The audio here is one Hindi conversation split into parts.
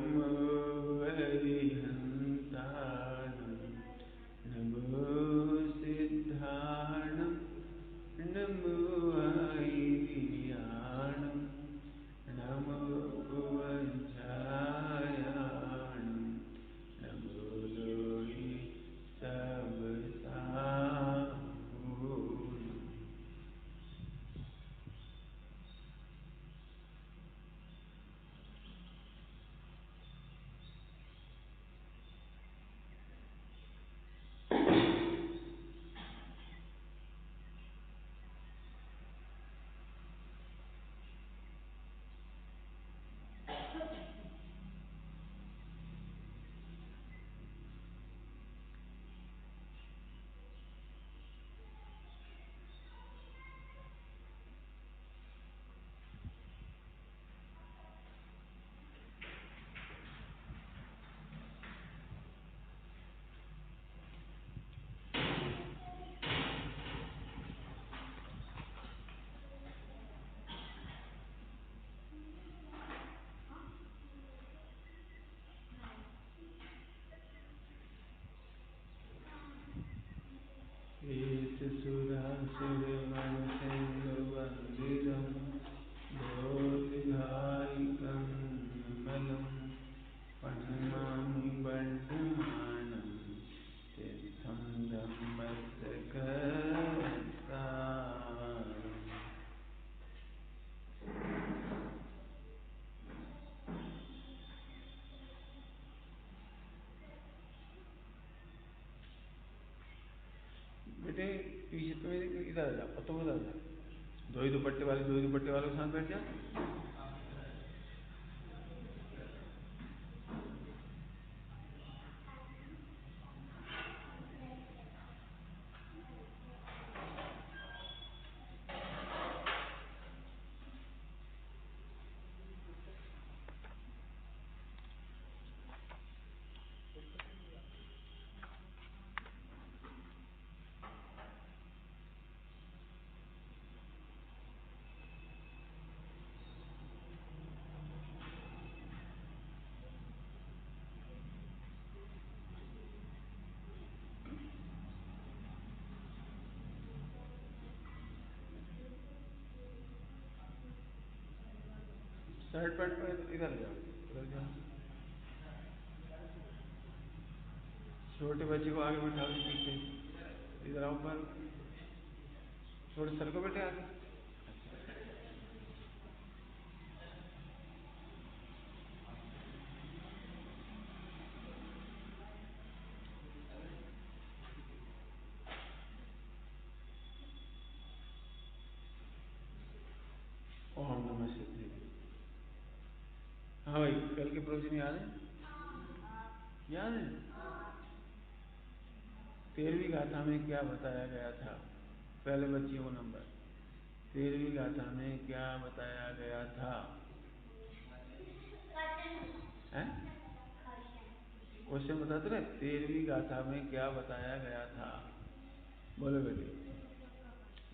नमो अरिहन्ताणं नमो सिद्धाणं नमो ऐर्याणं नमो वज्रायाणं नमो लोहि सबसाहूणम्। एतसुरासुरगणसिंहवन्दितं बोधिधायकं विमलं प्रणमामि वर्धमानं तीर्थं धम्मस्य कर्तारम्। बेटे पीछे तुम इधर आ जाओ, तुम इधर आ जाओ, दो ही दुपट्टे वाले के साथ बैठ जाओ। शर्ट पैंट पर इधर जाओ, इधर जाओ। छोटे बच्चे को आगे बैठा दो, पीछे इधर आओ पर, छोटे सर को बैठे आगे। ओम नमः शिवाय। हाँ भाई, कल के प्रवचन याद है? याद है? 13वीं गाथा में क्या बताया गया था? पहले बच्चियों को नंबर। 13वीं गाथा में क्या बताया गया था? क्वेश्चन बताते रहे। 13वीं गाथा में क्या बताया गया था? बोलो बेटे।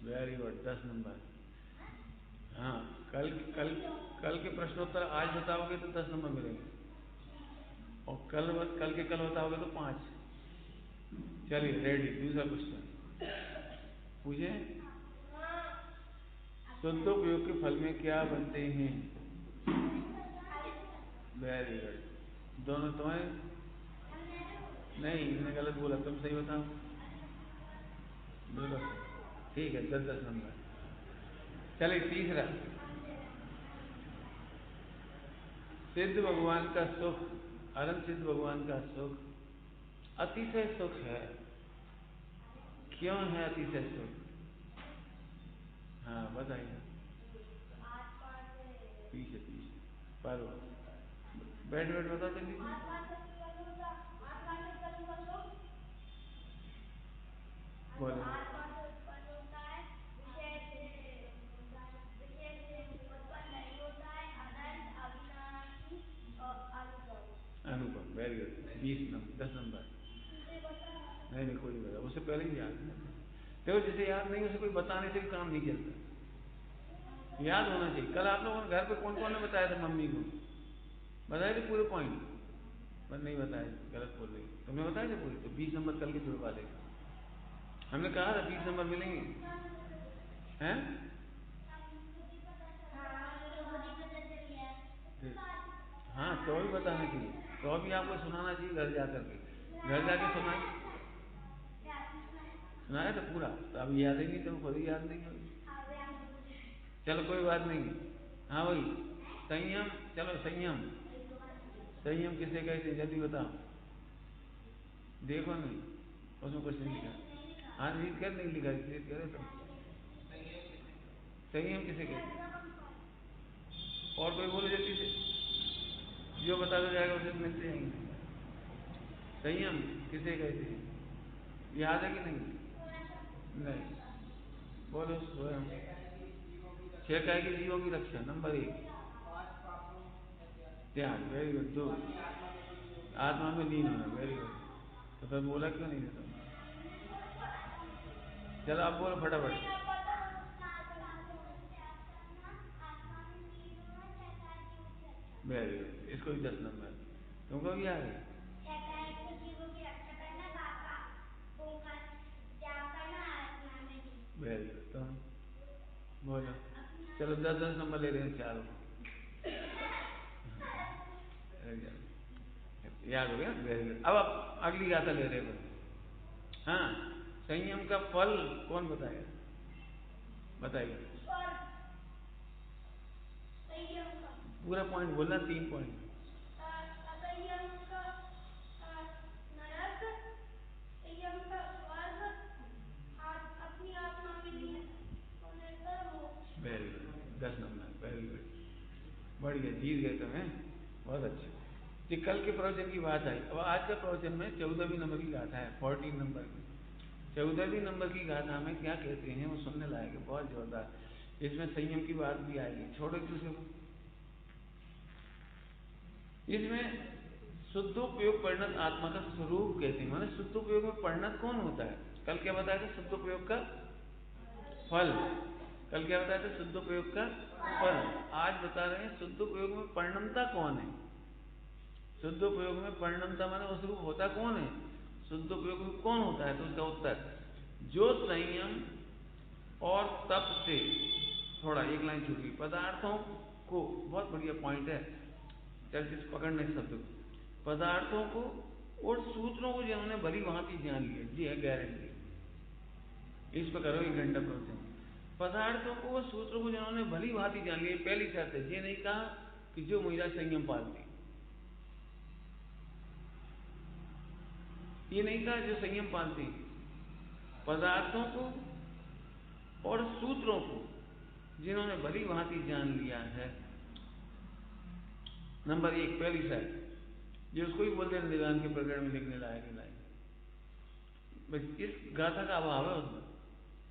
Very good, 10 number. हाँ, कल कल कल के प्रश्नोत्तर आज बताओगे तो 10 नंबर मिलेंगे, और कल बताओगे तो 5। चलिए रेडी। दूसरा क्वेश्चन पूछे। शुद्धोपयोग के फल में क्या बनते हैं? Very good. दोनों तुम्हें नहीं, इसने गलत बोला, तुम सही बताओ। बिल्कुल ठीक है, 10-10 नंबर। चलिए तीसरा। सिद्ध भगवान का सुख, अनंत सिद्ध भगवान का सुख अतिशय सुख है। क्यों है अतिशय सुख? हाँ बताइए। पीछे पर बैठ बता जल्दी। बोलो। अनुपम, वेरी गुड। 20 number, 10 number. नहीं कोई नहीं बता, उससे पहले ही याद है। देखो जिसे याद नहीं उसे कोई बताने से भी काम नहीं चलता, याद होना चाहिए। कल आप लोगों ने घर पे कौन कौन ने बताया था मम्मी को? बताए थे पूरे पॉइंट, पर नहीं बताए, गलत बोल रही। तुमने बताया था पूरी, तो 20 नंबर कल के जुड़वा देगा। हमने कहा था 20 नंबर मिलेंगे, हैं? हाँ, तो भी बताना चाहिए, तो भी आपको सुनाना चाहिए घर जा करके, घर जाके सुनाया था पूरा, तो अब याद ही नहीं, तो खुद ही याद नहीं होगी। चलो कोई बात नहीं। हाँ भाई, संयम, चलो संयम, संयम किसे कहते हैं जल्दी बताओ। देखो नहीं, उसमें कुछ नहीं लिखा। हाँ रीड कर, नहीं लिखा, रीड करे तो। संयम किसे कहते हैं? और कोई बोलो जल्दी से, जो बताता जाएगा उसे मिलते जाएंगे। संयम किसे कहते हैं, याद है कि नहीं? नहीं, बोलो स्वयं। 6 काय के जीवों की रक्षा, नंबर 1 त्याग, वेरी गुड। 2 आत्मा में लीन होना, वेरी गुड। तो फिर बोला क्यों नहीं था तुमने? चलो आप बोलो फटाफट। वेरी गुड, इसको भी 10 नंबर। तुमको भी आ गए? वेरी गुड, तुम बोलो। चलो 10-10 नंबर ले रहे हैं चारों, याद हो गया, वेरी गुड। अब आप अगली गाथा ले रहे हैं। हाँ, संयम का फल कौन बताएगा, बताइए। पूरा पॉइंट बोलना, 3 point. Very good, 10 number, very good, बढ़िया, जीत गए तुम्हें, बहुत अच्छे। जी, कल के प्रवचन की बात आई, अब आज का प्रवचन में 14वीं नंबर की गाथा है, 14 नंबर की। 14वीं नंबर की गाथा में क्या कहते हैं वो सुनने लायक है, बहुत जोरदार। इसमें संयम की बात भी आएगी, छोड़ो एक दूसरे को। इसमें शुद्धोपयोग परिणत आत्मा का स्वरूप कहते हैं, माने शुद्धोपयोग में परिणत कौन होता है। कल क्या बताया था, शुद्धोपयोग का फल। कल क्या बताया था, शुद्धोपयोग का फल। आज बता रहे हैं शुद्धोपयोग में परिणमता कौन है। शुद्धोपयोग में परिणमता माने उस रूप होता कौन है, शुद्धोपयोग में कौन होता है। तो उसका उत्तर, जो संयम और तप से, थोड़ा एक लाइन छूट गई, पदार्थों को, बहुत बढ़िया पॉइंट है, चल इस पकड़ने शब्द को, पदार्थों को और सूत्रों को जिन्होंने भली भांति जान लिया, जी है गारंटी, इस पर करो 1 घंटा प्रवचन। पदार्थों को और सूत्रों को जिन्होंने भली भांति जान लिया, पहली शर्त है। ये नहीं कहा कि जो महिला संयम पालती, ये नहीं कहा जो संयम पालती, पदार्थों को और सूत्रों को जिन्होंने भली भांति जान लिया है, नंबर 1 पहली शर्त। ये उसको ही बोलते हैं निदान के प्रकरण में लिखने लायक नहीं। बस इस गाथा का अभाव है उसमें,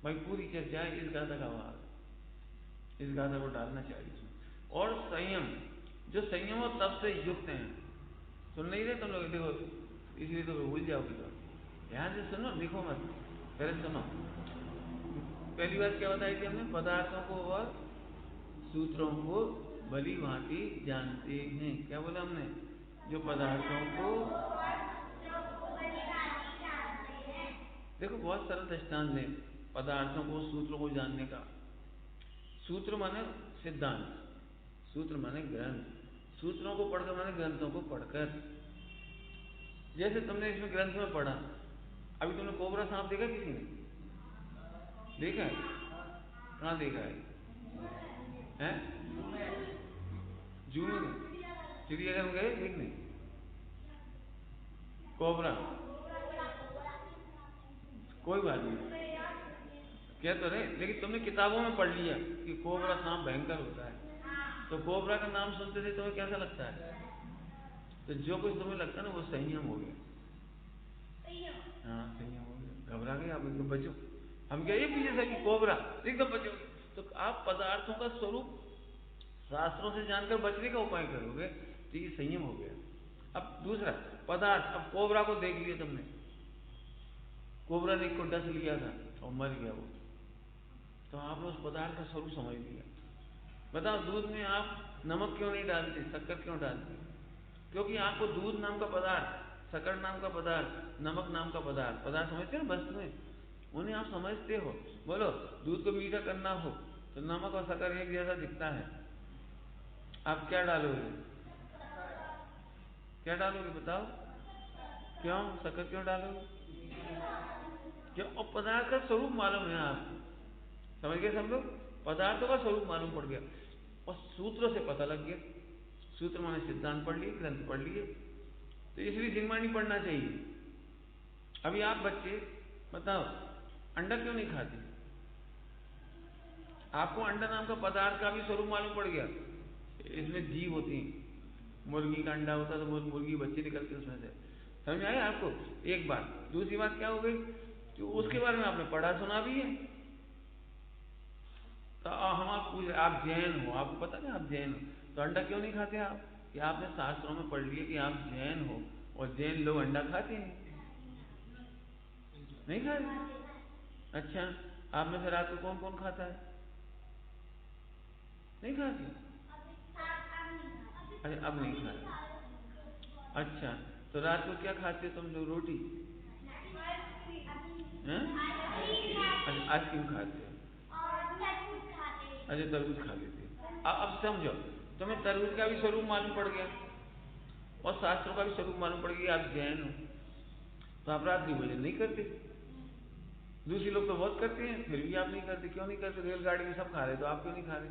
भाई पूरी चर्चा है, इस गाथा का अभाव है, इस गाथा को डालना चाहिए इसमें। और संयम, जो संयम और तप से युक्त हैं, सुन नहीं रहे तुम लोग, देखो इसलिए तो भूल जाओगे, तो ध्यान से सुनो, लिखो मत, पहले सुनो। पहली बात क्या बताई थी हमने, पदार्थों को और सूत्रों को भली भांति जानते हैं। क्या बोला हमने, जो पदार्थों को, देखो बहुत सरल दृष्टांत है पदार्थों को सूत्रों को जानने का। सूत्र माने सिद्धांत, सूत्र माने ग्रंथ, सूत्रों को पढ़कर माने ग्रंथों को पढ़कर। जैसे तुमने इसमें ग्रंथ में पढ़ा, अभी तुमने कोबरा सांप देखा, किसी ने देखा है? कहाँ देखा है? हैं? जू में, चिड़ियाघर में गए देखने कोबरा? कोई बात नहीं, क्या तो रहे, लेकिन तुमने किताबों में पढ़ लिया कि कोबरा सांप भयंकर होता है, तो कोबरा का नाम सुनते थे तुम्हें कैसा लगता है? तो जो कुछ तुम्हें लगता है ना, वो संयम हो गया। हाँ, संयम हो गया, घबरा गए आप, एकदम बचो। हम क्या ये पीछे से कोबरा, एकदम बचोगे। तो आप पदार्थों का स्वरूप शास्त्रों से जानकर बचने का उपाय करोगे, तो ये संयम हो गया। अब दूसरा पदार्थ, अब कोबरा को देख लिया तुमने, कोबरा ने को डस लिया था और मर गया वो, तो आपने उस पदार्थ का स्वरूप समझ लिया। बताओ दूध में आप नमक क्यों नहीं डालते, शक्कर क्यों डालते? क्योंकि आपको दूध नाम का पदार्थ, शक्कर नाम का पदार्थ, नमक नाम का पदार्थ समझते हो ना वस्तुएं, उन्हें आप समझते हो। बोलो दूध को मीठा करना हो तो नमक और शक्कर एक जैसा दिखता है, आप क्या डालोगे? क्या डालोगे बताओ? क्यों शक्कर क्यों डालोगे? क्यों? और पदार्थ का स्वरूप मालूम है आपको, समझ गए सब लोग? पदार्थों का स्वरूप मालूम पड़ गया और सूत्रों से पता लग गया। सूत्र माने सिद्धांत पढ़ लिए, ग्रंथ पढ़ लिए, तो इसलिए जिनवाणी पढ़ना चाहिए। अभी आप बच्चे बताओ अंडा क्यों नहीं खाते? आपको अंडा नाम का पदार्थ का भी स्वरूप मालूम पड़ गया। इसमें जीव होती है, मुर्गी का अंडा होता है तो मुर्गी बच्चे निकलते उसमें से, समझ आया आपको? एक बात। दूसरी बात क्या हो गई कि उसके बारे में आपने पढ़ा सुना भी है। तो हम आप पूछ रहे आप जैन हो, आपको पता नहीं आप जैन हो, तो अंडा क्यों नहीं खाते आप? कि आपने शास्त्रों में पढ़ लिया कि आप जैन हो और जैन लोग अंडा खाते हैं, नहीं खाते? अच्छा, आप में से रात को कौन कौन खाता है? नहीं खाते? अरे अब नहीं खाते। अच्छा, तो रात को क्या खाते हो तुम लोग? रोटी? आइसक्रीम खाते हो? अच्छा तरबूज खा लेते हो। अब समझो, तुम्हें तरबूज का भी स्वरूप मालूम पड़ गया और शास्त्रों का भी स्वरूप मालूम पड़ गया, आप जैन हो, तो आप रात्रि भोजन नहीं करते। दूसरे लोग तो बहुत करते हैं, फिर भी आप नहीं करते। क्यों नहीं करते? रेलगाड़ी में सब खा रहे तो आप क्यों नहीं खा रहे?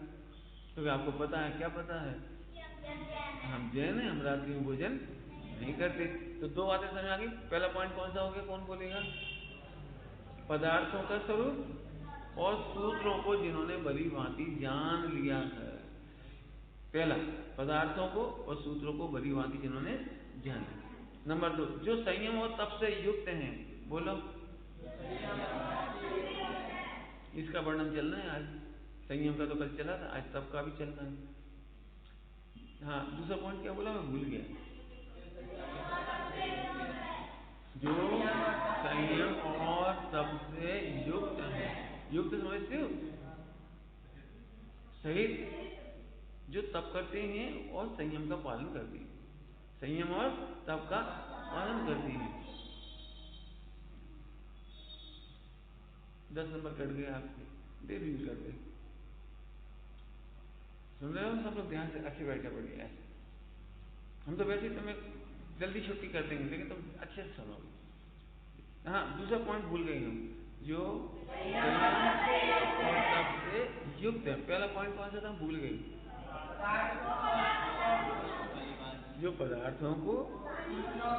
क्योंकि आपको पता है। क्या पता है? हम जैन हैं, हम रात्रि में भोजन नहीं करते। तो दो बातें समझ आ गई। पहला पॉइंट कौन सा हो गया? कौन बोलेगा? पदार्थों का स्वरूप और सूत्रों को जिन्होंने भली भांति जान लिया है। पहला, पदार्थों को और सूत्रों को भली भांति जिन्होंने जान लिया। नंबर 2, जो संयम और तप से युक्त हैं। बोलो, इसका वर्णन चलना है आज। संयम का तो कल चला था, आज तप का भी चलना है। हाँ, दूसरा पॉइंट क्या बोला? मैं भूल गया। जो संयम और तप से युक्त है। युक्त समझते हो? सहित, जो तप करते हैं और संयम का पालन करते हैं। संयम और तप का पालन करते हैं। 10 नंबर कट गए आपके, दे भी कर दे। सुन रहे हो सब लोग? ध्यान से अच्छे बैठे पड़िए। हम तो वैसे तुम्हें जल्दी छुट्टी कर देंगे, लेकिन तुम अच्छे से सुनोगे। हाँ, दूसरा पॉइंट भूल गए हम, जो संयम और तप से युक्त है। पहला पॉइंट कौन सा था? भूल गए। जो पदार्थों को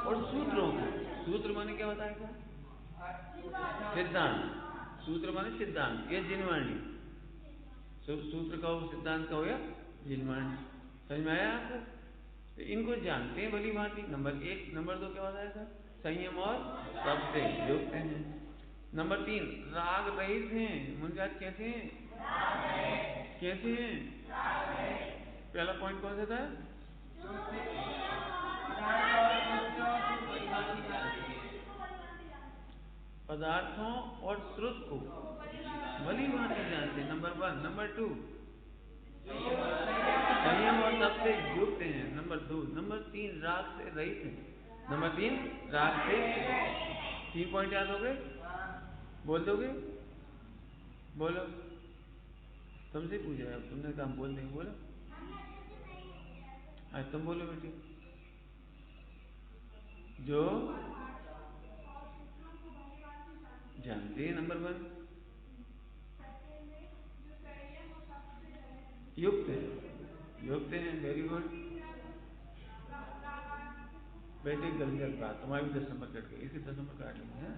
और सूत्रों को, सूत्र माने क्या होता है? क्या? सिद्धांत। सूत्र माने सिद्धांत, ये जिनवाणी। सूत्र का हो, सिद्धांत का हो या जिनवाणी। समझ में आया आपको? तो इनको जानते हैं भली भांति। नंबर 1। नंबर 2 क्या बताया था? संयम और तप से युक्त हैं। नंबर 3, राग रहित हैं। मुनजात कैसे हैं? कैसे हैं? पहला पॉइंट कौन सा था? पदार्थों और श्रुत को भली भांति जानते। नंबर 1। नंबर 2, संयम और तप से युक्त हैं। नंबर 2। नंबर 3, राग से रहित हैं। नंबर 3, राग से। 3 पॉइंट याद हो गए? बोल दोगे? बोलो, तुमसे पूछ रहे हैं, तुमने काम बोल देंगे। बोलो, आज तुम बोलो बेटी। जो जानते हैं। नंबर 1, युक्त है। युक्त है, वेरी गुड बेटे। गलत बात, तुम्हारी भी 10 नंबर कट गई, इसे 10 नंबर काट लेंगे। हैं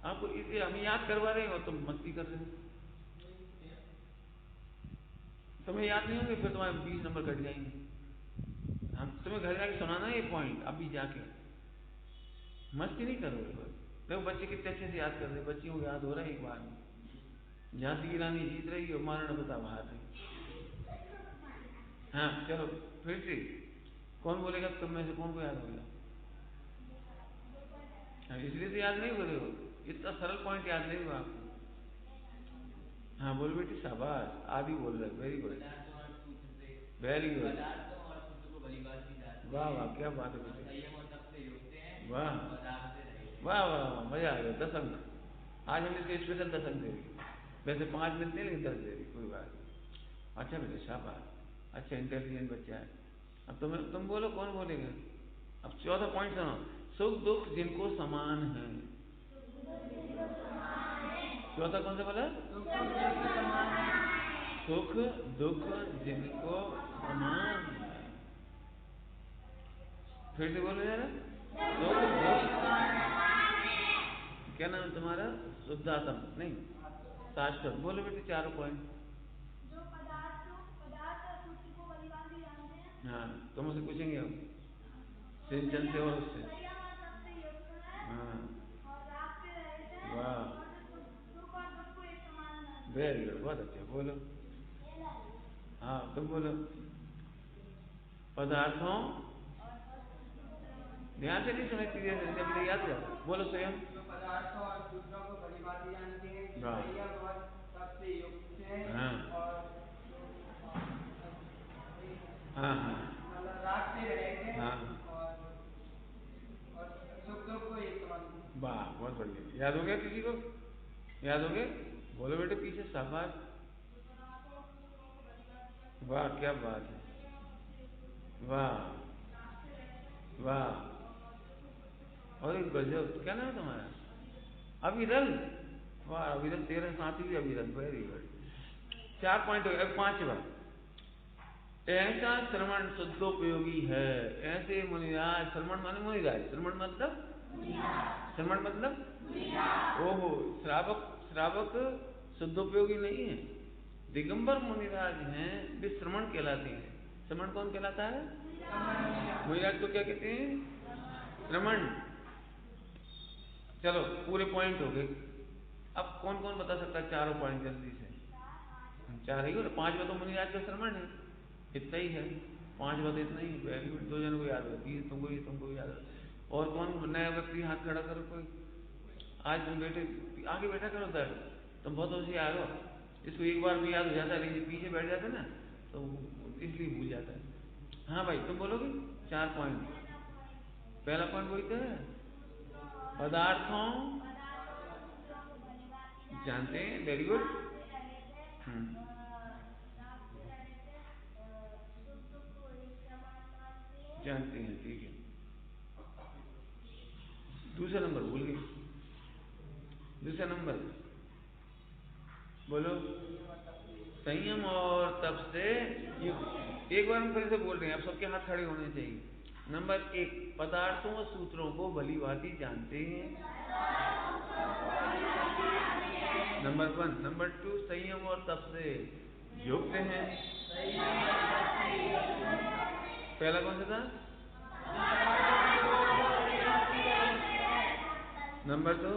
आपको इसे हम याद करवा रहे हो, तुम मस्ती कर रहे हो। तुम्हें याद नहीं होंगे, फिर तुम्हारे 20 नंबर कट जाएंगे। हम तुम्हें घर जाके सुनाना है ये पॉइंट, अभी जाके। मस्ती नहीं करोगे। देखो बच्चे कितने अच्छे से याद कर रहे हैं, बच्चियों को याद हो रहा है एक बार में। झांसी की रानी जीत रही है, महाराणा प्रताप हार रही। हाँ चलो फिर से, कौन बोलेगा? तुम में से कौन को याद होगा? इसलिए तो याद नहीं हो रहे हो, इतना सरल पॉइंट याद नहीं हुआ आपको। हाँ बोल बेटी, शाबाश। आदि बोल रहे, वेरी गुड, वेरी गुड। वाह वाह, क्या बात है बेटे, वाह वाह वाह वाह, मजा आ गया। 10 अंक आज हमने इसके स्पेशल 10 अंक दे दिए। वैसे 5 मिलते हैं लेकिन 10 दे दी, कोई बात नहीं। अच्छा बेटे, शाबाश, अच्छा इंटेलिजेंट बच्चा है। अब तुम बोलो, कौन बोलेगा? अब चौथा पॉइंट सुनो। सुख दुख जिनको समान है। चौथा कौन सा बोला? सुख दुख जिनको समान है। फिर से बोलो जरा। सुख दुख, क्या नाम तुम्हारा? शुद्धात्म नहीं, शाश्वत। बोलो बेटे चारों पॉइंट। जो पदार्थ और सूत्र को बलिभांति जानते हैं। हाँ, तुम उसे पूछेंगे अब सिंचन से और उससे। हाँ, वाह, वेरी गुड, बहुत अच्छा। बोलो, हाँ तुम बोलो। पदार्थों, ध्यान से नहीं सुने, सीधे से अपने याद कर बोलो स्वयं। पदार्थों और सूत्रों को भलीभांति जानते हैं, संयम और तप से युक्त हैं, हाँ, और हाँ हाँ, मतलब राग से रहित हैं, हाँ, और सुख दुख को एक समान। वाह, बहुत बढ़िया। याद हो गया किसी को? याद हो गया? बोलो बेटे पीछे, शाबाश, वाह क्या बात है, वाह वाह, और एक गजब, क्या नाम है तुम्हारा? अविरल, वाह अविरल, तेरा साथी भी अविरल, वेरी गुड। 4 पॉइंट हो गए। अब 5वां, ऐसा श्रवण शुद्धोपयोगी है। ऐसे मुनिराज, श्रवण माने मुनिराज, श्रवण मतलब, श्रवण मतलब ओहो, श्रावक, श्रावक शुद्धोपयोगी नहीं है। दिगंबर मुनिराज हैं, वे श्रवण कहलाते हैं। श्रवण कौन कहलाता है? मुनिराज को क्या कहते हैं? श्रवण। चलो पूरे पॉइंट हो गए। अब कौन कौन बता सकता है चारों पॉइंट जल्दी से? 4 ही हो, 5वां तो मुनिराज का श्रवण है, इतना ही है। 5वां तो इतना ही, वेरी गुड। 2 जनों को याद होती है, तुमको भी याद हो। और कौन नया व्यक्ति? हाथ खड़ा करो कोई। आज तुम बेटे आगे बैठा करो सर, तुम बहुत होशियार हो। इसको एक बार भी याद हो जाता है, लेकिन पीछे बैठ जाता है ना तो इसलिए भूल जाता है। हाँ भाई तुम बोलोगे 4 पॉइंट। पहला पॉइंट वही तो है, पदार्थों जानते हैं, वेरी गुड। जानते हैं, ठीक है। दूसरा नंबर भूल गए, दूसरा नंबर बोलो। संयम और तप से युक्त। एक बार हम फिर से बोल रहे हैं, अब सबके हाथ खड़े होने चाहिए। नंबर 1, पदार्थों और सूत्रों को भलीभांति जानते हैं। नंबर 1। नंबर 2, संयम और तप से युक्त हैं। पहला कौन सा था? नंबर 2,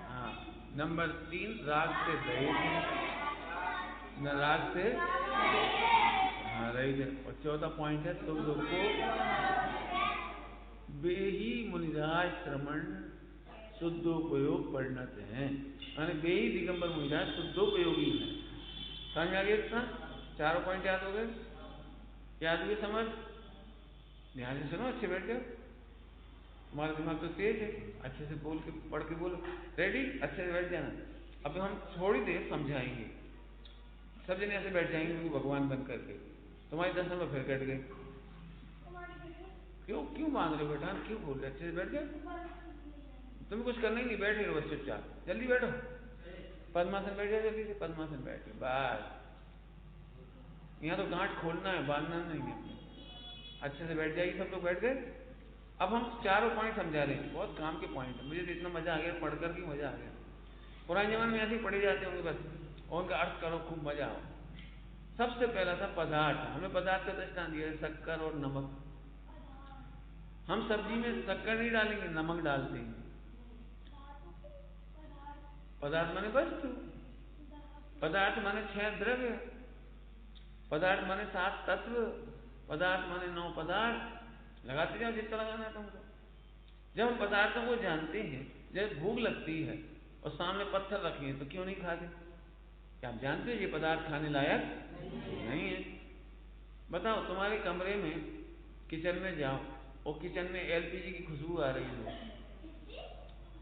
हाँ। नंबर 3, राग से रहित है, न राग से, हाँ रहित है। और चौथा पॉइंट है, तुम लोग को वे ही मुनिराज श्रवण शुद्धोपयोग परिणत हैं, यानी वे ही दिगंबर मुनिराज शुद्धोपयोगी हैं। समझ आ गया इतना? चारों पॉइंट याद हो गए? याद हुए? समझ? ध्यान से सुनो, अच्छे बैठ जाओ, तुम्हारा दिमाग तो तेज है, अच्छे से बोल के पढ़ के बोलो। रेडी? अच्छे से बैठ जाना। अब हम थोड़ी देर समझाएंगे, सब जने ऐसे बैठ जाएंगे भगवान बन करके। तुम्हारे 10 नंबर फिर कट गए। क्यों क्यों मांग रहे हो बेटा? क्यों बोल रहे? अच्छे से बैठ जाओ, तुम्हें कुछ करना ही नहीं, बैठे रहो बस चुपचाप। जल्दी बैठो, पद्मासन बैठ जाओ, जल्दी से पद्मासन बैठ जाओ बस। यहाँ तो गांठ खोलना है, बांधना नहीं है। अच्छे से बैठ जाइए, सब लोग बैठ गए। अब हम चारों पॉइंट समझा रहे हैं, बहुत काम के पॉइंट है। मुझे तो इतना मजा आ गया पढ़ कर के, मजा आ गया। पुराने जमाने में ऐसे ही पढ़े जाते होंगे बस, और उनका अर्थ करो, खूब मजा आओ। सबसे पहला था पदार्थ। हमें पदार्थ का दृष्टांत दिया है, शक्कर और नमक। हम सब्जी में शक्कर नहीं डालेंगे, नमक डालते हैं। पदार्थ माने वस्तु, पदार्थ माने 6 द्रव्य, पदार्थ माने 7 तत्व, पदार्थ माने 9 पदार्थ। लगाते जाओ जितना लगाना है तुमको। जब हम पदार्थों को जानते हैं, जब भूख लगती है और सामने पत्थर रखे हैं तो क्यों नहीं खाते? क्या आप जानते हो ये पदार्थ खाने लायक नहीं है? बताओ, तुम्हारे कमरे में किचन में जाओ और किचन में एलपीजी की खुशबू आ रही हो,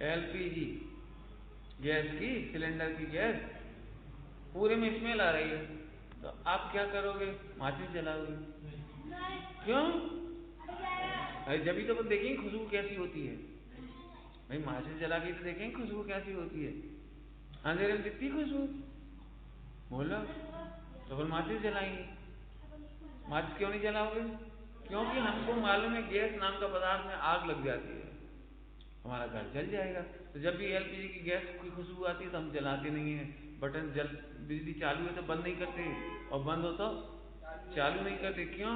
एलपीजी गैस की, सिलेंडर की गैस पूरे में स्मेल आ रही है, तो आप क्या करोगे? माचिस जलाओगे। क्यों? अरे जब तो देखेंगे खुशबू कैसी होती है भाई, माचिस जला के तो देखेंगे खुशबू कैसी होती है। अंधेरे में दिखती खुशबू, बोलो, तो फिर माचिस जलाएंगे। माचिस क्यों नहीं जलाओगे? क्योंकि हमको मालूम है गैस नाम का पदार्थ में आग लग जाती है, हमारा घर जल जाएगा। तो जब भी एलपीजी की गैस की खुशबू आती है तो हम जलाते नहीं है। बटन जल, बिजली चालू है तो बंद नहीं करते, और बंद हो तो चालू नहीं करते। क्यों?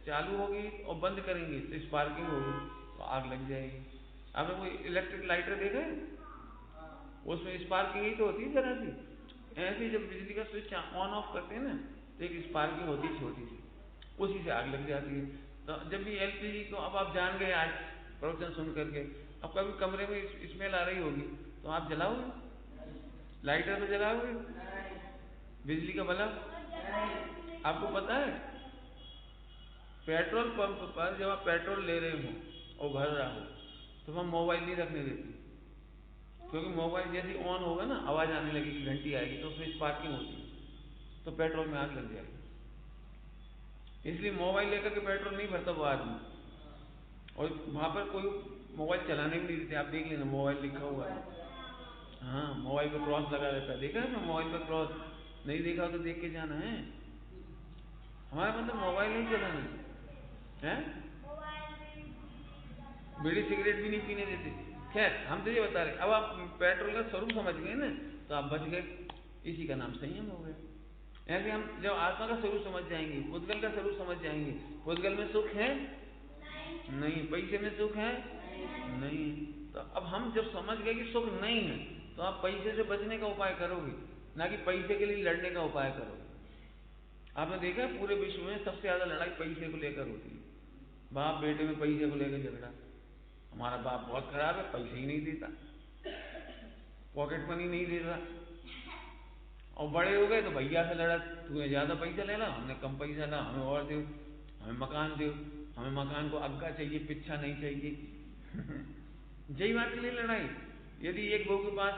चालू होगी और बंद करेंगे तो स्पार्किंग होगी, तो आग लग जाएगी। आपने कोई इलेक्ट्रिक लाइटर देखा है? उसमें स्पार्किंग ही तो होती है जरा सी। ऐसे जब बिजली का स्विच ऑन ऑफ करते हैं ना, तो एक स्पार्किंग होती है छोटी सी, उसी से आग लग जाती है। तो जब भी एलपीजी को, अब आप जान गए आज प्रवचन सुन करके, अब कभी कमरे में स्मेल आ रही होगी तो आप जलाओगे? लाइटर तो जलाओगे? बिजली का बल्ब? आपको पता है पेट्रोल पंप पर जब आप पेट्रोल ले रहे हो और भर रहा हो तो वहां मोबाइल नहीं रखने देती, क्योंकि मोबाइल जैसे ऑन होगा ना, आवाज आने लगेगी, घंटी आएगी, तो उसमें स्पार्किंग होती है, तो पेट्रोल में आग लग जाएगी। इसलिए मोबाइल लेकर के पेट्रोल नहीं भरता वो आदमी, और वहां पर कोई मोबाइल चलाने भी नहीं देते। आप देख लेना, मोबाइल लिखा हुआ है, हाँ, मोबाइल पर क्रॉस लगा रहता है, देखा है ना मोबाइल पर क्रॉस? नहीं देखा तो देख के जाना है। हमारा मतलब मोबाइल नहीं चलाना है, बीड़ी सिगरेट भी नहीं पीने देते। खैर, हम तो ये बता रहे, अब आप पेट्रोल का स्वरूप समझ गए ना, तो आप बच गए, इसी का नाम संयम हो गया। ऐसे हम जब आत्मा का स्वरूप समझ जाएंगे, पुद्गल का स्वरूप समझ जाएंगे, पुद्गल में सुख है नहीं, पैसे में सुख है नहीं, तो अब हम जब समझ गए कि सुख नहीं है, तो आप पैसे से बचने का उपाय करोगे, ना कि पैसे के लिए लड़ने का उपाय करोगे। आपने देखा पूरे विश्व में सबसे ज्यादा लड़ाई पैसे को लेकर होती है, बाप बेटे में पैसे को लेकर झगड़ा। हमारा बाप बहुत खराब है, पैसे ही नहीं देता, पॉकेट मनी नहीं दे रहा, और बड़े हो गए तो भैया से लड़ा, तूने ज्यादा पैसा ले ला, हमने कम पैसा ला, हमें और दो, हमें मकान दो, हमें मकान को अग्गा चाहिए, पिच्छा नहीं चाहिए। यही बात के लिए लड़ाई। यदि एक बहू के पास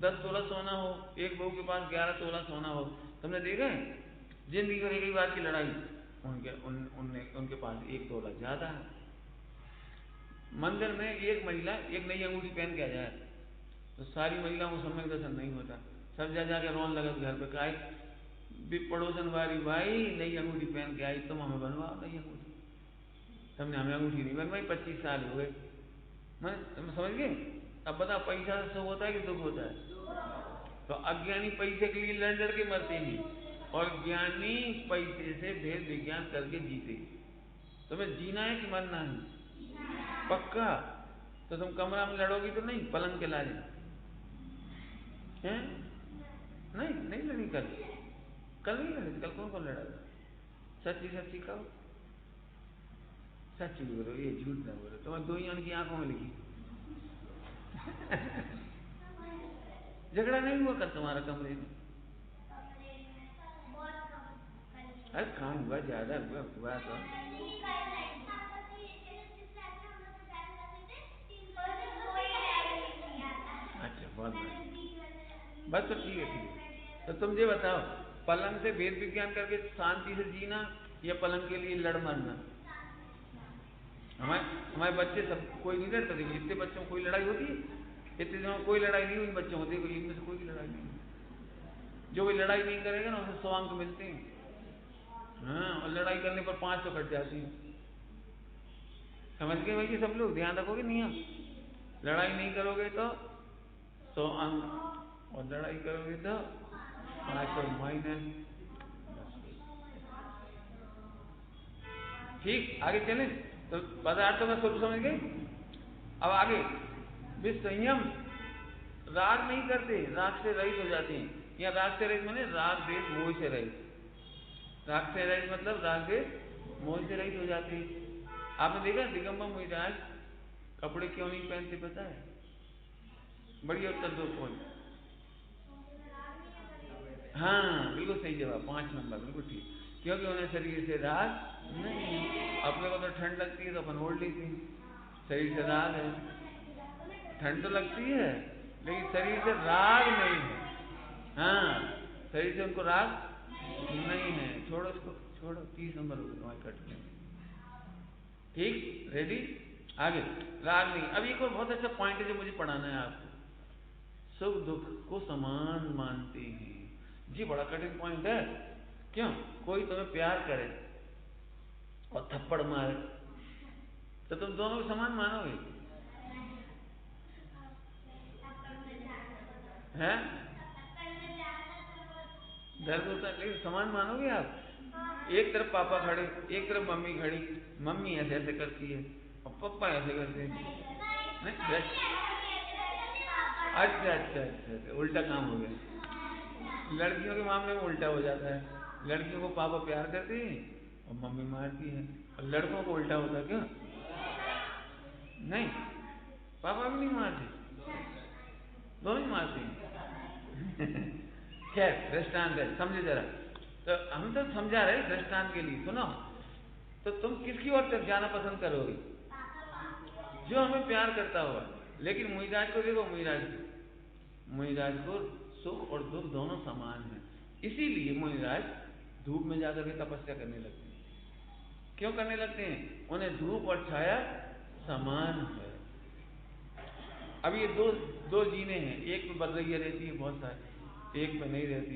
10 तोला सोना हो, एक बहू के पास 11 तोला सोना हो, तुमने देखा है जिंदगी भर एक ही बात की लड़ाई, उनके पास 1 तोला ज्यादा है। मंदिर में एक महिला एक नई अंगूठी पहन के आ जाए तो सारी महिलाओं को सम्यक दर्शन नहीं होता, सब जा जाके रोन लगा घर पे, कहा पड़ोसन वाली भाई नई अंगूठी पहन के आई, तुम हमें बनवाओ नई अंगूठी। तुमने हमें अंगूठी नहीं बनवाई, 25 साल हो गए। मैं तुम समझ गए? अब बताओ, पैसा से सुख होता है कि दुख होता है? तो अज्ञानी पैसे के लिए लड़ लड़ के मरते हैं, और ज्ञानी पैसे से भेद विज्ञान करके जीते। तुम्हें जीना है कि मरना है? पक्का? तो तुम कमरा में लड़ोगी तो नहीं, पलंग के लाले हैं? नहीं, नहीं लड़ी कल, कल नहीं लड़ी, कल कौन कौन लड़ा? सच्ची सच्ची कहो, सच्ची बोलो, ये झूठ ना बोलो, तुम्हारे 2 आंख की आंखों में लिखी। झगड़ा नहीं हुआ कल तुम्हारा कमरे में? अरे काम हुआ, ज्यादा हुआ तो अच्छा, बहुत बस, तो ठीक है, ठीक है। तो तुम ये बताओ, पलंग से भेद विज्ञान करके शांति से जीना या पलंग के लिए लड़ मरना? हमारे बच्चे सब, कोई नहीं लड़ता। देखो जितने बच्चों में कोई लड़ाई होती है, इतने दिनों कोई लड़ाई नहीं हुई बच्चों को, देखो इनमें से कोई की लड़ाई नहीं। जो कोई लड़ाई नहीं करेगा ना, उसे 100 अंक मिलते हैं। हाँ, और लड़ाई करने पर 500 कट जाती है। समझ गए भाई? सब लोग ध्यान रखोगे नियम, लड़ाई नहीं करोगे तो 100 अंक, और लड़ाई करोगे तो 500 माइनस। ठीक, आगे चलें। तो पदार्थों का स्वरूप समझ गए। अब आगे, वे संयम राग नहीं करते, राग से रहित हो जाते हैं। या राग से रहित माने राग द्वेष मोह से रहित। राग से रहित मतलब राग द्वेष मोह से रहित हो जाते हैं। आपने देखा दिगंबर मुनिराज कपड़े क्यों नहीं पहनते, पता है? बढ़िया उत्तर दो कोई। हाँ, बिल्कुल सही जवाब, 5 नंबर, बिल्कुल ठीक। क्योंकि उन्हें शरीर से राग नहीं है। अपने को तो ठंड लगती है तो अपन ओढ़ लेते हैं, शरीर से राग है, ठंड तो लगती है लेकिन शरीर से राग नहीं है। हाँ, शरीर से उनको राग नहीं है। छोड़ो इसको, छोड़ो। 30 नंबर हो गए तुम्हारे कट में। ठीक, रेडी? आगे राग नहीं। अब एक और बहुत अच्छा पॉइंट है जो मुझे पढ़ाना है आपको। सुख दुख को समान मानते हैं जी, बड़ा कठिन पॉइंट है। क्यों? कोई तुम्हें प्यार करे और थप्पड़ मारे तो तुम दोनों को समान मानोगे? हैं? दर्द होता है लेकिन समान मानोगे आप? एक तरफ पापा खड़े, एक तरफ मम्मी खड़ी, मम्मी ऐसे ऐसे करती है और पापा ऐसे करते हैं। नहीं, अच्छा अच्छा अच्छा, उल्टा काम हो गया। लड़कियों के मामले में उल्टा हो जाता है, लड़कियों को पापा प्यार करते हैं और मम्मी मारती है, और लड़कों को उल्टा होता है। क्यों नहीं? पापा भी नहीं मारते, दोनों ही मारते हैं। खैर, दृष्टांत है, समझे जरा। तो हम तो समझा रहे दृष्टांत के लिए। सुनो, तो तुम किसकी ओर तक जाना पसंद करोगे? जो हमें प्यार करता होगा। लेकिन मुइराज को देखो, मुइराज को सुख और दुख दोनों समान है। इसीलिए मुइराज धूप में जाकर के तपस्या करने लगते हैं। क्यों करने लगते हैं? उन्हें धूप और छाया समान है। अब ये दो जीने हैं, एक में बदरैया रहती है बहुत सारी, एक में नहीं रहती।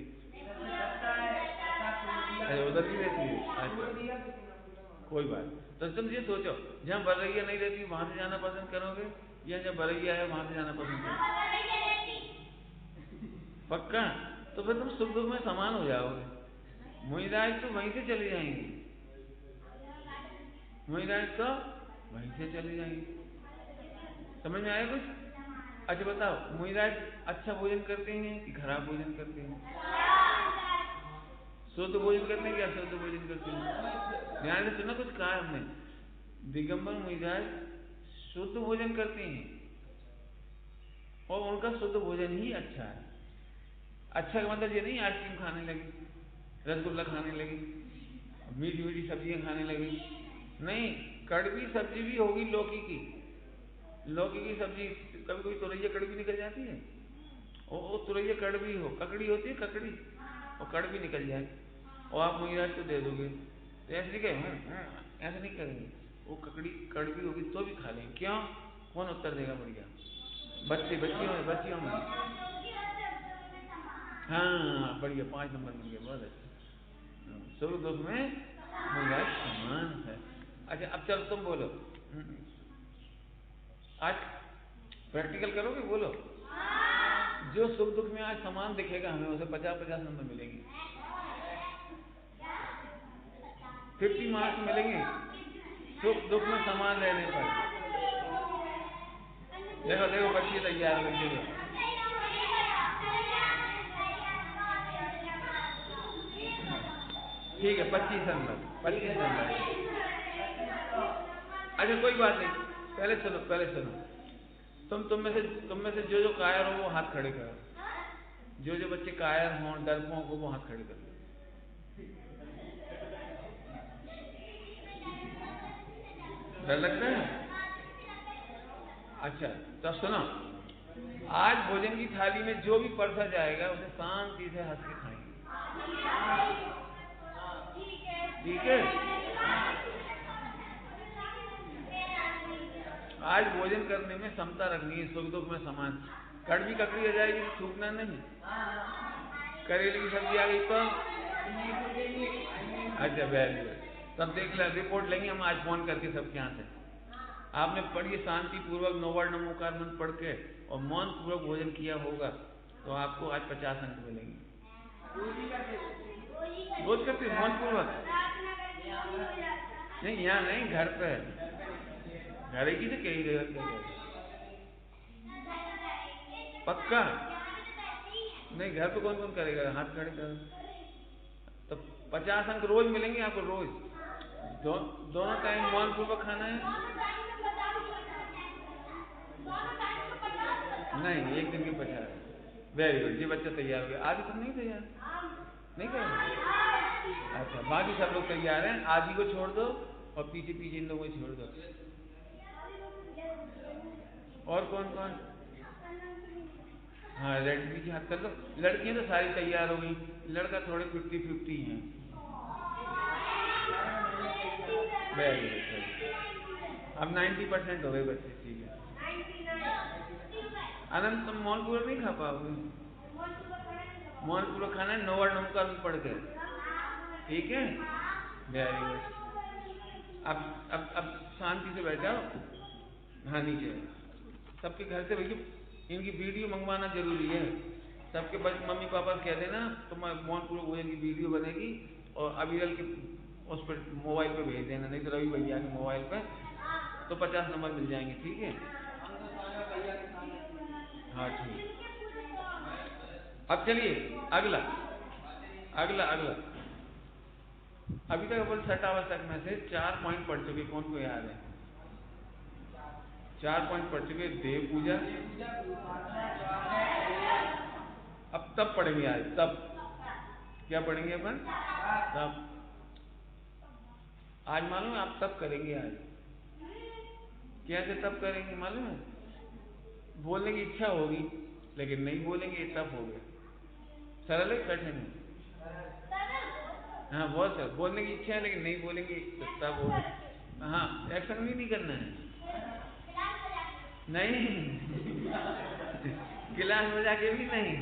अरे उधर नहीं रहती है, अच्छा कोई बात। तो तुम ये सोचो, जहाँ बदरैया नहीं रहती वहां से जाना पसंद करोगे या जहाँ बदरैया है वहां से जाना पसंद करोगे? पक्का? तो फिर तुम सुख दुख में समान हो जाओगे। मुइराज तो वहीं से चले जाएंगे, मुइराज तो वहीं से चले जाएंगे। समझ में आया कुछ? अच्छा बताओ, मुइराज अच्छा भोजन करते हैं कि खराब भोजन करते हैं? शुद्ध भोजन करते हैं कि अशुद्ध भोजन करते हैं? ध्यान से सुना, कुछ कहा हमने। दिगंबर मुइराज शुद्ध भोजन करते हैं और उनका शुद्ध भोजन ही अच्छा है। अच्छा का मतलब ये नहीं आइसक्रीम खाने लगे, रसगुल्ला खाने लगे, मीठी मीठी सब्जियां खाने लगे, नहीं। कड़वी सब्जी भी होगी लौकी की, लौकी की सब्जी कभी कभी तुरैया कड़वी निकल जाती है, और तुरैया कड़वी हो, ककड़ी होती है ककड़ी, और कड़वी निकल जाए और आप मुइराज को दे दोगे तो ऐसे नहीं कहेंगे, ऐसे नहीं करेंगे। वो ककड़ी कड़वी होगी तो भी खा लेंगे। क्यों? कौन उत्तर देगा? बढ़िया बच्चियों में। हाँ बढ़िया, 5 नंबर मिल गया, बहुत अच्छा। सुख दुख में मुइराज समान है। अच्छा अब चलो तुम बोलो, आज प्रैक्टिकल करोगे? बोलो, जो सुख दुख में आज समान दिखेगा हमें उसे 50-50 नंबर मिलेंगे, 50 मार्क्स मिलेंगे सुख दुख में समान रहने पर। देखो देखो बच्चे तैयार हो गए। ठीक है, 25 नंबर, 25 नंबर। अच्छा कोई बात नहीं, पहले सुनो। तुम में से जो कायर हो वो हाथ खड़े करो। जो बच्चे कायर हों, डरपोक हो, वो हाथ खड़े करो। डर लगता है? अच्छा तो सुनो, आज भोजन की थाली में जो भी परसा जाएगा उसे शांति से हंस के खाएंगे, ठीक है? आज भोजन करने में समता रखनी है, सुख दुख में समान। कड़वी ककड़ी आ जाएगी तो थूकना नहीं, करेले की सब्जी आ गई तो अच्छा वेरी गुड। तब देख ले, रिपोर्ट लेंगे हम आज फोन करके सबके यहाँ से। आपने पढ़िए शांति पूर्वक नौवर्ण नमोकार मंत्र पढ़ के और मौन पूर्वक भोजन किया होगा तो आपको आज 50 अंक मिलेंगे। रोज करते मौन पूर्वक? नहीं यहाँ नहीं, घर पे, घर की से कही रहेगा। पक्का? नहीं घर पे कौन कौन करेगा? हाथ खड़े कर। तो 50 अंक रोज मिलेंगे आपको, रोज दोनों टाइम मौन पूर्वक खाना है। नहीं एक दिन के 50। वेरी गुड, ये बच्चा तैयार हो गया। आगे तुम नहीं तैयार? नहीं करेंगे? अच्छा, बाकी सब लोग तैयार हैं, आदि को छोड़ दो और पीछे पीछे इन लोगों को छोड़ दो। और कौन कौन? हाँ, रेड पीछे हाथ कर लो। लड़कियां तो सारी तैयार हो गई, लड़का थोड़े 50-50 हैं। Very good. अब 90% हो गए बच्चे, ठीक है। अनंत, तुम मौनपुरा नहीं खा पाओगे। मौनपुरा खाना है, नोवा नोमका भी पढ़ के, ठीक है। Very good. अब शांति से बैठ जाओ। हाँ, नीचे सबके घर से भैया इनकी वीडियो मंगवाना जरूरी है। सबके मम्मी पापा कह देना तो मौनपुरा भोजन की वीडियो बनेगी और अविरल के उस पर मोबाइल पे भेज देना, नहीं तो रवि भैया के मोबाइल पे, तो 50 नंबर मिल जाएंगे, ठीक है। हाँ ठीक। अब चलिए अगला अगला अगला। अभी तक अपन छठावशक में से 4 पॉइंट पढ़ चुके, कौन को याद है? 4 पॉइंट पढ़ चुके। देव पूजा, अब तब पढ़ेंगे आज। तब क्या पढ़ेंगे अपन? तब। आज मालूम है आप तब करेंगे। आज कैसे तब करेंगे मालूम है? बोलने की इच्छा होगी लेकिन नहीं बोलेंगे, तब हो गया। सरल है कठिन है? हाँ बहुत सर। बोलने की इच्छा है लेकिन नहीं बोलेंगे, तब हो गया। हाँ, एक्शन भी नहीं करना है। नहीं गिलास बजा के भी नहीं,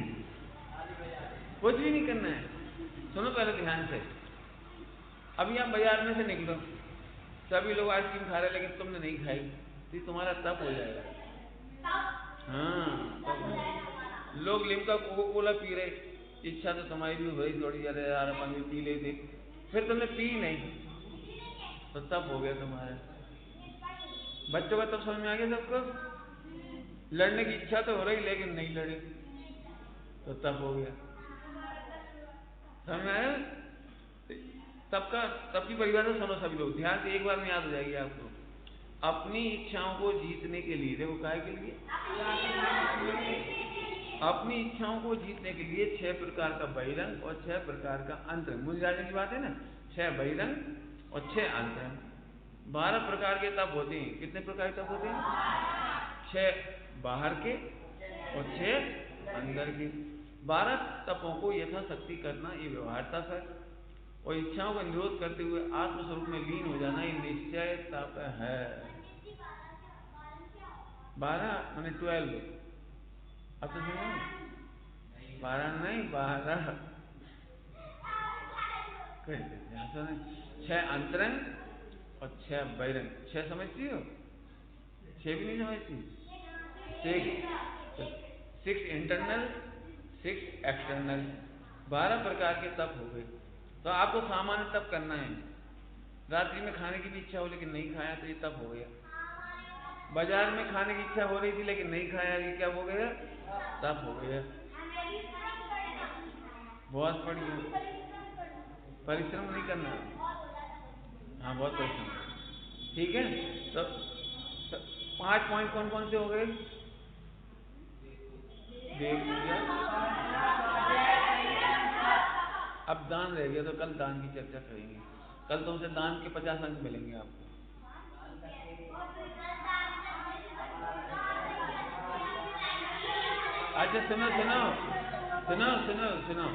कुछ भी नहीं करना है। सुनो पहले ध्यान से। अभी आप बाजार में से निकलो, सभी लोग आइसक्रीम खा रहे लेकिन तुमने नहीं खाई, तो तुम्हारा तप हो जाएगा। हाँ, तब हो जाएगा। लोग लिम्का कोको कोला पी रहे, इच्छा तो तुम्हारी भी हुई थोड़ी, यार अपन भी पी लेते, फिर तुमने पी नहीं, तो तब हो गया तुम्हारा। बच्चों का तब समझ में आ गया सबको? लड़ने की इच्छा तो हो रही लेकिन नहीं लड़े, तो तब हो गया। समझ में आया? तब की परिभाषा सुनो सभी लोग ध्यान से, एक बार में याद हो जाएगी आपको। अपनी इच्छाओं को जीतने के लिए, देखो काहे के लिए? अपनी इच्छाओं को जीतने के लिए 6 प्रकार का बहिरंग और 6 प्रकार का अंतरंग। मुझे जानने की बात है ना, 6 बहिरंग और 6 अंतरंग। 12 प्रकार के तप होते हैं। कितने प्रकार के तप होते हैं? 6 बाहर के और 6 अंदर के। 12 तपों को यथाशक्ति करना ये व्यवहार तप है, और इच्छाओं का निरोध करते हुए आत्मस्वरूप में लीन हो जाना ये निश्चय तप है। 12 मैंने 12। अब तो सुनो, 12 नहीं 12। 6 अंतरंग और 6 बहिरंग। 6 समझती हो? 6 भी नहीं समझती? 6 इंटरनल, 6 एक्सटर्नल। 12 प्रकार के तप हो गए। तो आपको सामान्य तप करना है। रात्रि में खाने की भी इच्छा हो लेकिन नहीं खाया, तो ये तप हो गया। बाजार में खाने की इच्छा हो रही थी लेकिन नहीं खाया, ये क्या हो गया? तप हो गया। बहुत बढ़िया। परिश्रम नहीं करना। हाँ, बहुत परिश्रम। ठीक है, तो 5 पॉइंट कौन कौन से हो गए? देव पूजा। अब दान रह गया, तो कल दान की चर्चा करेंगे। कल तुमसे दान के 50 अंक मिलेंगे आपको। अच्छा सुनो सुनो सुनो सुनो सुनो,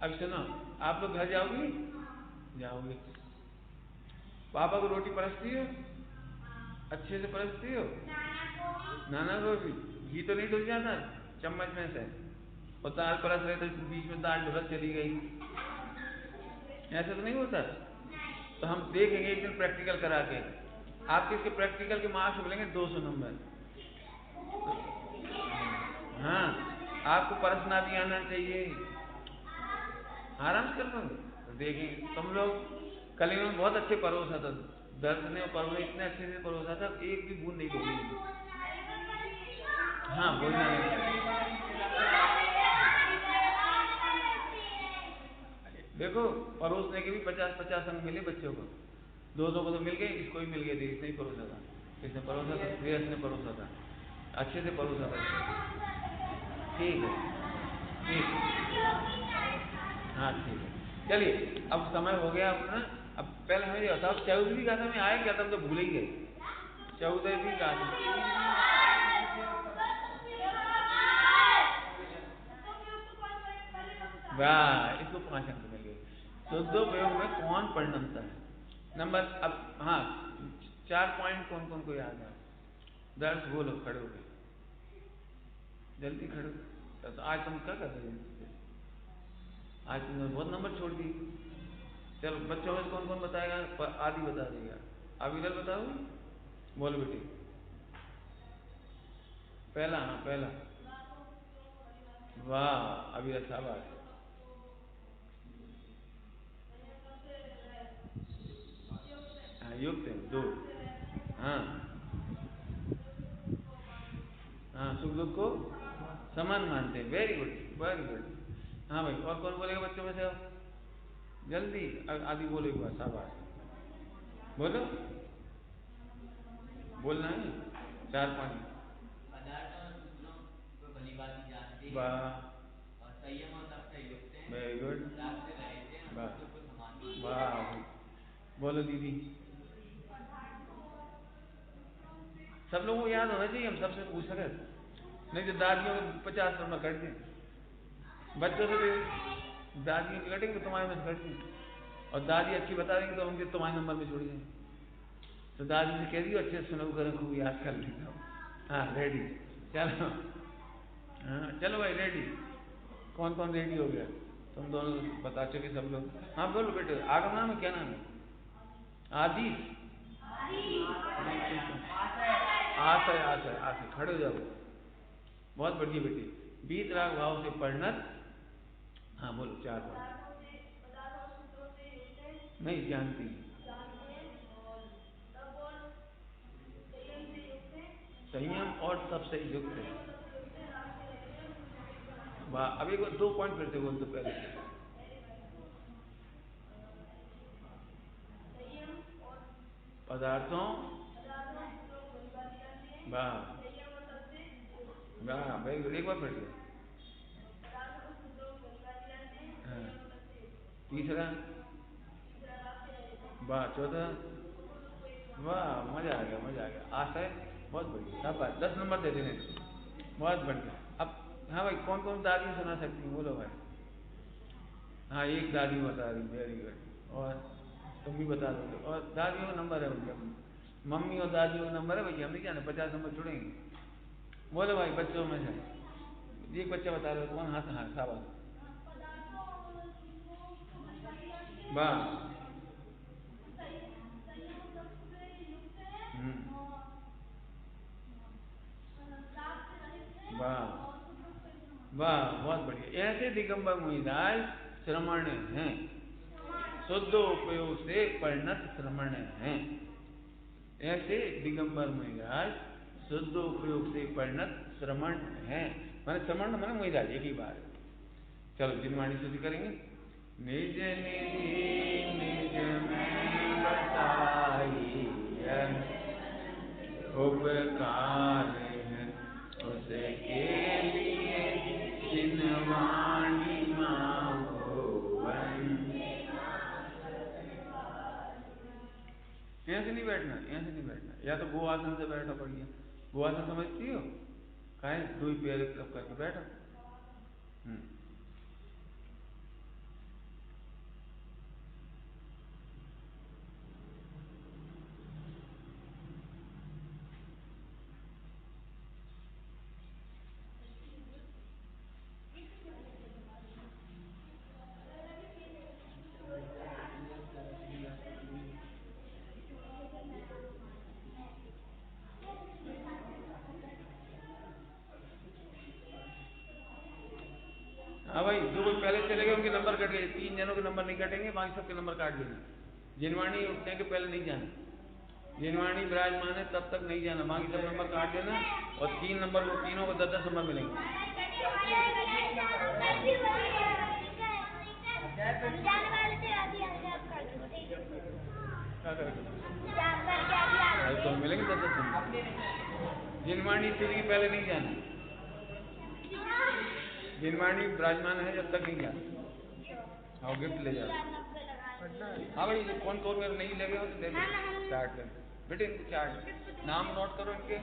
अब सुनो। आप लोग घर जाओगी? जाओगे। पापा को रोटी परसती हो? अच्छे से परसती हो? नाना को भी? घी तो नहीं डुल जाता चम्मच में से? और दाल परस रहे तो बीच में दाल ढुलक चली गई, ऐसा तो नहीं होता? तो हम देखेंगे एक दिन प्रैक्टिकल करा के। आपके इसके प्रैक्टिकल के मार्क्स मिलेंगे 200 नंबर। हाँ, आपको परसना भी आना चाहिए। आराम से कर लो। तो देखेंगे तुम लोग। कल इन्होंने बहुत अच्छे परोसा था, दर्द ने और परोसा इतने अच्छे से परोसा था, एक भी बूंद नहीं डूबी। हाँ, बोलना नहीं। देखो, परोसने के भी 50-50 अंक मिले बच्चों को। 200 को तो मिल गए, इसको भी मिल गए थे। इसने ही परोसा था, इसने परोसा था, श्रेयस ने परोसा था, अच्छे से परोसा था। ठीक है, ठीक है। हाँ ठीक है। चलिए अब समय हो गया अपना। अब पहले हमें ये बताओ 14वीं गाथा में आया क्या था, हम तो भूल ही गए। 14वीं गाथा वाह, इसको 5 अंक मिल गए। शुद्धोपयोग में कौन परिणमता है? नंबर अब हाँ 4 पॉइंट कौन कौन को याद है? दर्श बोलो, खड़े हो गए, जल्दी खड़े हो। तो आज तुम क्या कर रहे हो? आज तुमने बहुत नंबर छोड़ दिए। चलो बच्चों में कौन कौन बताएगा? आदि बता देगा। अविरल बताओ, बोलो बेटे। पहला, हाँ पहला, वाह अविरल शाबाश। हाँ युक्त है 2। हाँ हाँ, सुख दुख को समान मानते हैं, वेरी गुड वेरी गुड। हाँ भाई, और कौन बोलेगा बच्चों में से? अब जल्दी आदि बोलो एक बार, शाबाश बोलो, बोलना है 4 5। वाह वेरी गुड, वाह वाह, बोलो दीदी। सब लोगों को याद होना चाहिए, हम सबसे पूछ सके, नहीं तो दादियों को 50 नंबर कट दें। बच्चों से भी दादियों के कटेंगे तो तुम्हारे में से कट दें, और दादी अच्छी बता देंगे तो उनके तुम्हारे नंबर में जोड़ देंगे। तो दादी से कह दियो अच्छे से सुनो कर, खूब याद कर लेना। हाँ रेडी, चलो। हाँ चलो भाई रेडी। कौन कौन रेडी हो गया? तुम दोनों बता चुके सब लोग। हाँ बोलो बेटे, आगम नाम है, क्या नाम है? आदिश, आशय आशय आशय, खड़े हो जाओ। बहुत बढ़िया बेटी। बीत राग भाव से परिणत, हाँ बोलो 4 बार। नहीं जानती, संयम और सबसे युक्त है। वाह, अब एक 2 पॉइंट फिर से बोल दो पहले से। पदार्थों, वाह वाह भाई, एक बार फिर से। हाँ तीसरा, वाह चौथा, वाह मजा आ गया मजा आ गया। आशय, बहुत बढ़िया, शाबाश, 10 नंबर दे देने इसको, बहुत बढ़िया। अब हाँ भाई, कौन कौन दादी सुना सकती है, बोलो भाई। हाँ एक दादी बता रही, वेरी गुड। और तुम भी बता दोगे, और दादियों का नंबर है भैया, मम्मी और दादियों का नंबर है भैया, हम नहीं जाने 50 नंबर जुड़ेंगे। बोलो भाई बच्चों में से एक बच्चा बता रहे हो, कौन? हाथ, हाँ शाबाश, वाह, वाह वाह, बहुत बढ़िया। ऐसे दिगंबर मुनिराज श्रमण हैं, शुद्ध उपयोग से परिणत श्रमण हैं। ऐसे दिगंबर मुनिराज शुद्ध उपयोग से परिणत श्रमण हैं। माने श्रमण माने मुनिराज, एक ही बार। चलो जिनवाणी स्तुति करेंगे। निज निधि निज में बताई उपकार है उसके लिए, जिनवाणी मांगो वन। ऐसे नहीं बैठना, ऐसे नहीं बैठना, या तो गो आसन से बैठो बढ़िया। गो आसन समझती हो? खाए 2 ही पैर क्लब करके बैठो। हाँ भाई, जो कोई पहले चले गए उनके नंबर कट गए, 3 जनों के नंबर नहीं कटेंगे, बाकी सबके नंबर काट देना। जिनवाणी उठने के पहले नहीं जाना, जिनवाणी विराजमान है तब तक नहीं जाना, बाकी सब नंबर काट देना। और 3 नंबर को, तीनों को 10 नंबर मिलेंगे। क्या करेंगे? तो मिलेंगे 10 नंबर। जिनवाणी स्तुति के पहले नहीं जाना, जिनवाणी विराजमान है जब तक नहीं जाना। हाँ गिफ्ट ले जाओ। हाँ भाई, ये फोन तोड़ मेरे नहीं लगे हो तो दे दो। चार्ट कर बेटे, इनको चार्ट नाम नोट करो इनके।